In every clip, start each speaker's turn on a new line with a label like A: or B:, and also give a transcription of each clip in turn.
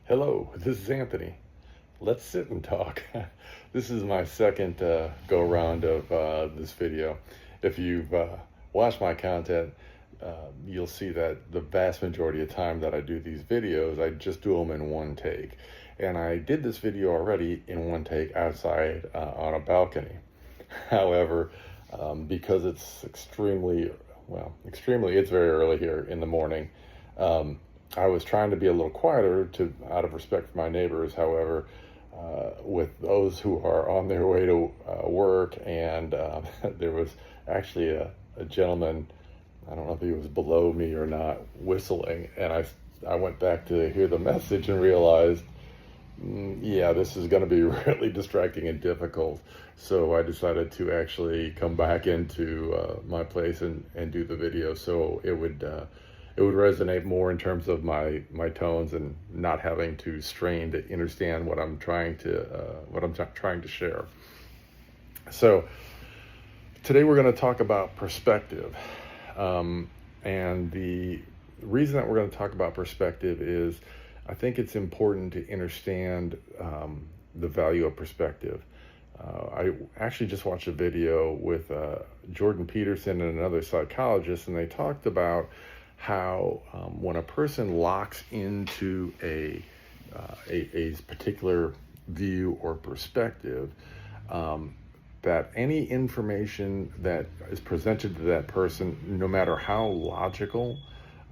A: Hello, this is Anthony. Let's sit and talk. This is my second go around of this video. If you've watched my content, you'll see that the vast majority of time that I do these videos, I just do them in one take. And I did this video already in one take outside on a balcony. However, because it's it's very early here in the morning. I was trying to be a little quieter out of respect for my neighbors. However, with those who are on their way to work, and there was actually a gentleman, I don't know if he was below me or not, whistling, and I went back to hear the message and realized, yeah, this is going to be really distracting and difficult. So I decided to actually come back into my place and do the video, so it would resonate more in terms of my tones and not having to strain to understand what I'm trying to share. So today we're going to talk about perspective, and the reason that we're going to talk about perspective is I think it's important to understand the value of perspective. I actually just watched a video with Jordan Peterson and another psychologist, and they talked about how when a person locks into a particular view or perspective, that any information that is presented to that person, no matter how logical,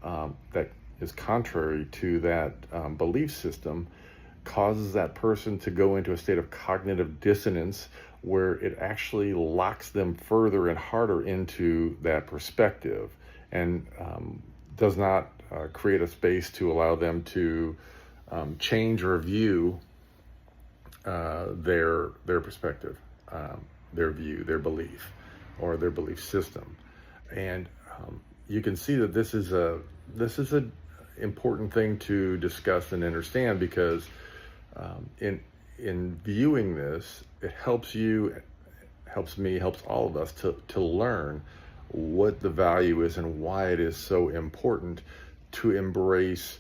A: that is contrary to that belief system, causes that person to go into a state of cognitive dissonance where it actually locks them further and harder into that perspective, and does not create a space to allow them to change or view their perspective, their view, their belief, or their belief system. And you can see that this is a important thing to discuss and understand, because in viewing this, it helps you, helps me, helps all of us to learn what the value is and why it is so important to embrace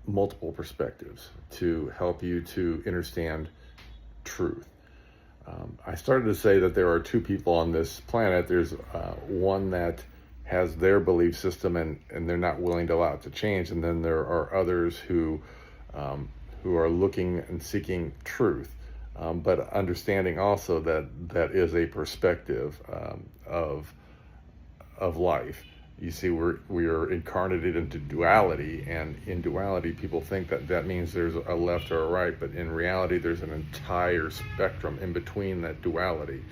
A: multiple perspectives to help you to understand truth. I started to say that there are two people on this planet. There's one that has their belief system and they're not willing to allow it to change, and then there are others who are looking and seeking truth, but understanding also that is a perspective of life. You see, we are incarnated into duality, and in duality, people think that means there's a left or a right, but in reality, there's an entire spectrum in between that duality,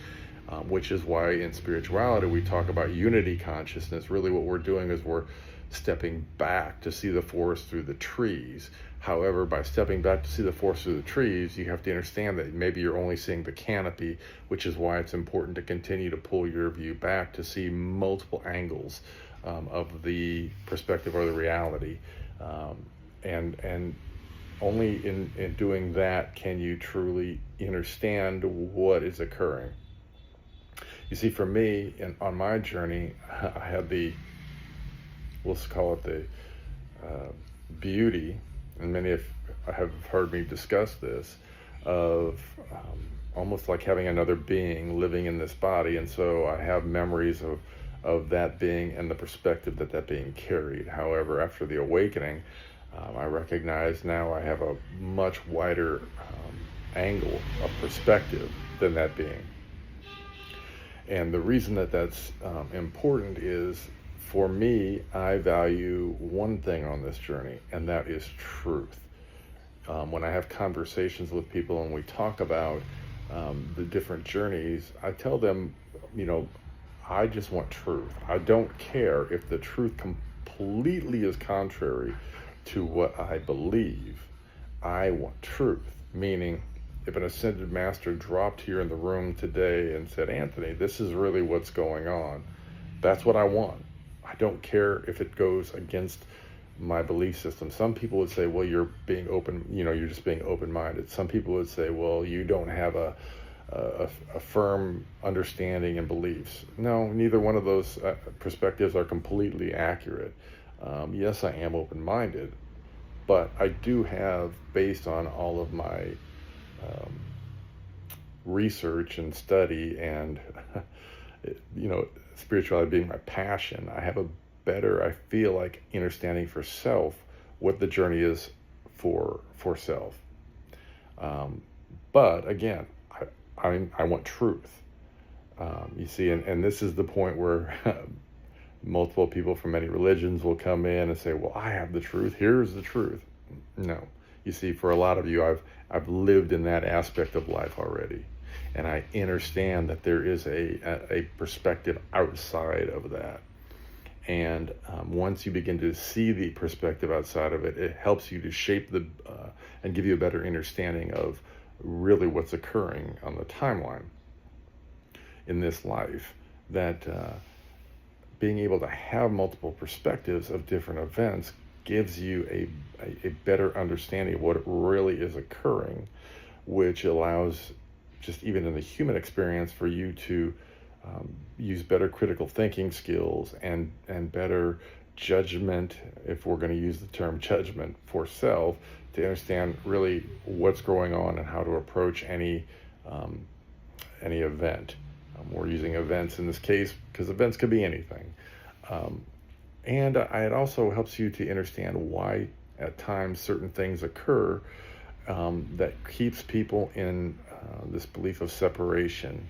A: which is why in spirituality we talk about unity consciousness. Really, what we're doing is we're stepping back to see the forest through the trees. However, by stepping back to see the forest through the trees, you have to understand that maybe you're only seeing the canopy, which is why it's important to continue to pull your view back to see multiple angles of the perspective or the reality. And only in doing that can you truly understand what is occurring. You see, for me, on my journey, I had let's call it the beauty, and many have heard me discuss this, of almost like having another being living in this body. And so I have memories of that being and the perspective that being carried. However, after the awakening, I recognize now I have a much wider angle of perspective than that being. And the reason that's important is, for me, I value one thing on this journey, and that is truth. When I have conversations with people and we talk about the different journeys, I tell them, I just want truth. I don't care if the truth completely is contrary to what I believe. I want truth, meaning if an ascended master dropped here in the room today and said, Anthony, this is really what's going on, that's what I want. I don't care if it goes against my belief system. Some people would say, well, you're being open, you're just being open-minded. Some people would say, well, you don't have a firm understanding and beliefs. No, neither one of those perspectives are completely accurate. Yes, I am open-minded, But I do have, based on all of my um, research and study and, spirituality being my passion, I have a better, I feel like, understanding for self what the journey is for self. Um, but again, I want truth. You see, and this is the point where multiple people from many religions will come in and say, well, I have the truth. Here's the truth. No. You see, for a lot of you, I've lived in that aspect of life already. And I understand that there is a perspective outside of that. And once you begin to see the perspective outside of it, it helps you to shape and give you a better understanding of really what's occurring on the timeline in this life. That being able to have multiple perspectives of different events gives you a better understanding of what really is occurring, which allows, just even in the human experience, for you to use better critical thinking skills and better judgment, if we're going to use the term judgment for self, to understand really what's going on and how to approach any event. We're using events in this case because events could be anything. And it also helps you to understand why at times certain things occur that keeps people in this belief of separation,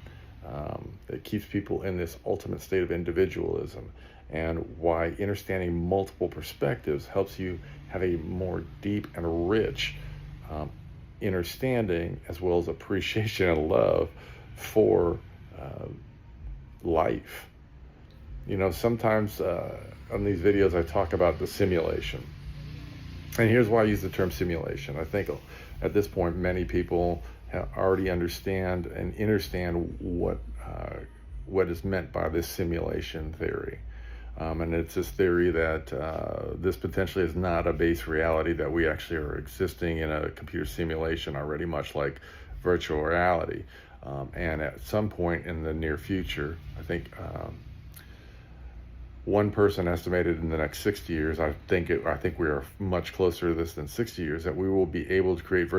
A: that keeps people in this ultimate state of individualism, and why understanding multiple perspectives helps you have a more deep and rich understanding, as well as appreciation and love for life. Sometimes on these videos I talk about the simulation. And here's why I use the term simulation. I think at this point many people already understand what is meant by this simulation theory. And it's this theory that this potentially is not a base reality, that we actually are existing in a computer simulation already, much like virtual reality. And at some point in the near future, I think one person estimated in the next 60 years, I think we are much closer to this than 60 years, that we will be able to create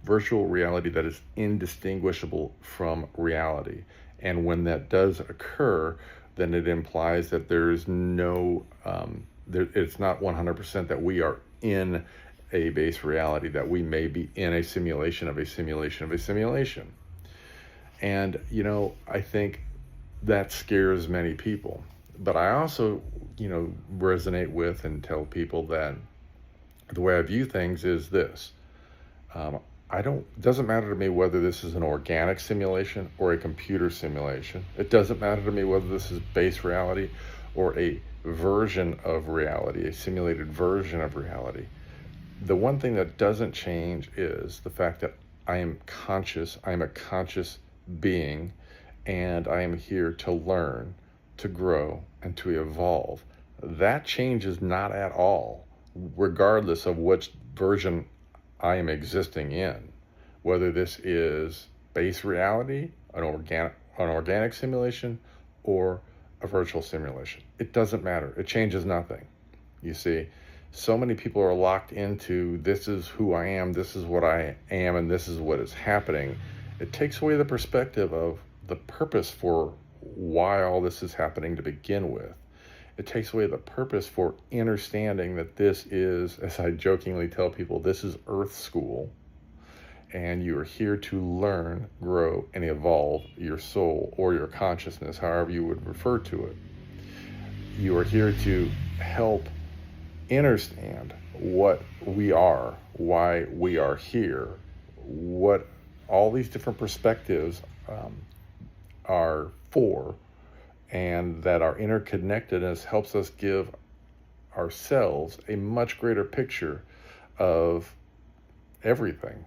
A: virtual reality that is indistinguishable from reality. And when that does occur, then it implies that there is no, it's not 100% that we are in a base reality, that we may be in a simulation of a simulation of a simulation. And, I think that scares many people. But I also, resonate with and tell people that the way I view things is this. It doesn't matter to me whether this is an organic simulation or a computer simulation. It doesn't matter to me whether this is base reality or a version of reality, a simulated version of reality. The one thing that doesn't change is the fact that I am conscious. I am a conscious being, and I am here to learn, to grow, and to evolve. That changes not at all, regardless of which version I am existing in, whether this is base reality, an organic simulation, or a virtual simulation. It doesn't matter. It changes nothing. You see, so many people are locked into, this is who I am, this is what I am, and this is what is happening. It takes away the perspective of the purpose for why all this is happening to begin with. It takes away the purpose for understanding that this is, as I jokingly tell people, this is Earth School, and you are here to learn, grow, and evolve your soul or your consciousness, however you would refer to it. You are here to help understand what we are, why we are here, what all these different perspectives are for, and that our interconnectedness helps us give ourselves a much greater picture of everything.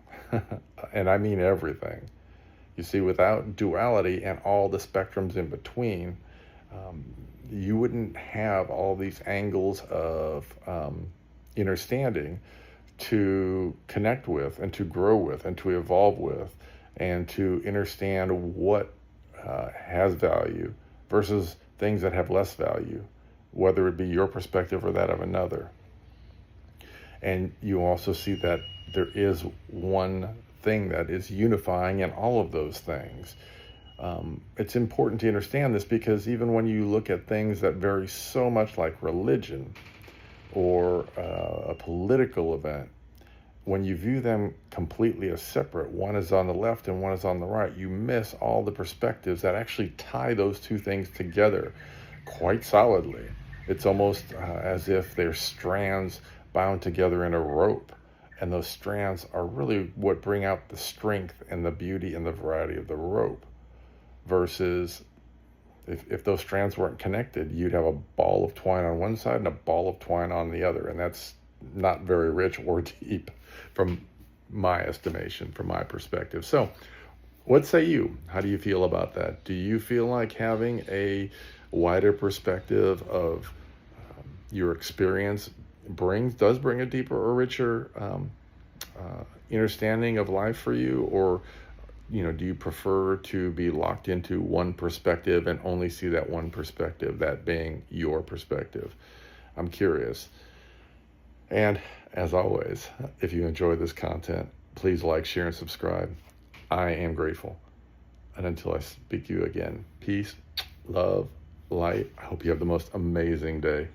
A: And I mean everything. You see, without duality and all the spectrums in between, you wouldn't have all these angles of understanding to connect with and to grow with and to evolve with, and to understand what has value versus things that have less value, whether it be your perspective or that of another. And you also see that there is one thing that is unifying in all of those things. It's important to understand this because even when you look at things that vary so much, like religion or a political event, when you view them completely as separate, one is on the left and one is on the right, you miss all the perspectives that actually tie those two things together quite solidly. It's almost as if they're strands bound together in a rope. And those strands are really what bring out the strength and the beauty and the variety of the rope. Versus if those strands weren't connected, you'd have a ball of twine on one side and a ball of twine on the other. And that's not very rich or deep from my estimation, from my perspective. So what say you? How do you feel about that? Do you feel like having a wider perspective of your experience does bring a deeper or richer understanding of life for you? Or do you prefer to be locked into one perspective and only see that one perspective, that being your perspective? I'm curious. And as always, if you enjoy this content, please like, share, and subscribe. I am grateful. And until I speak to you again, peace, love, light. I hope you have the most amazing day.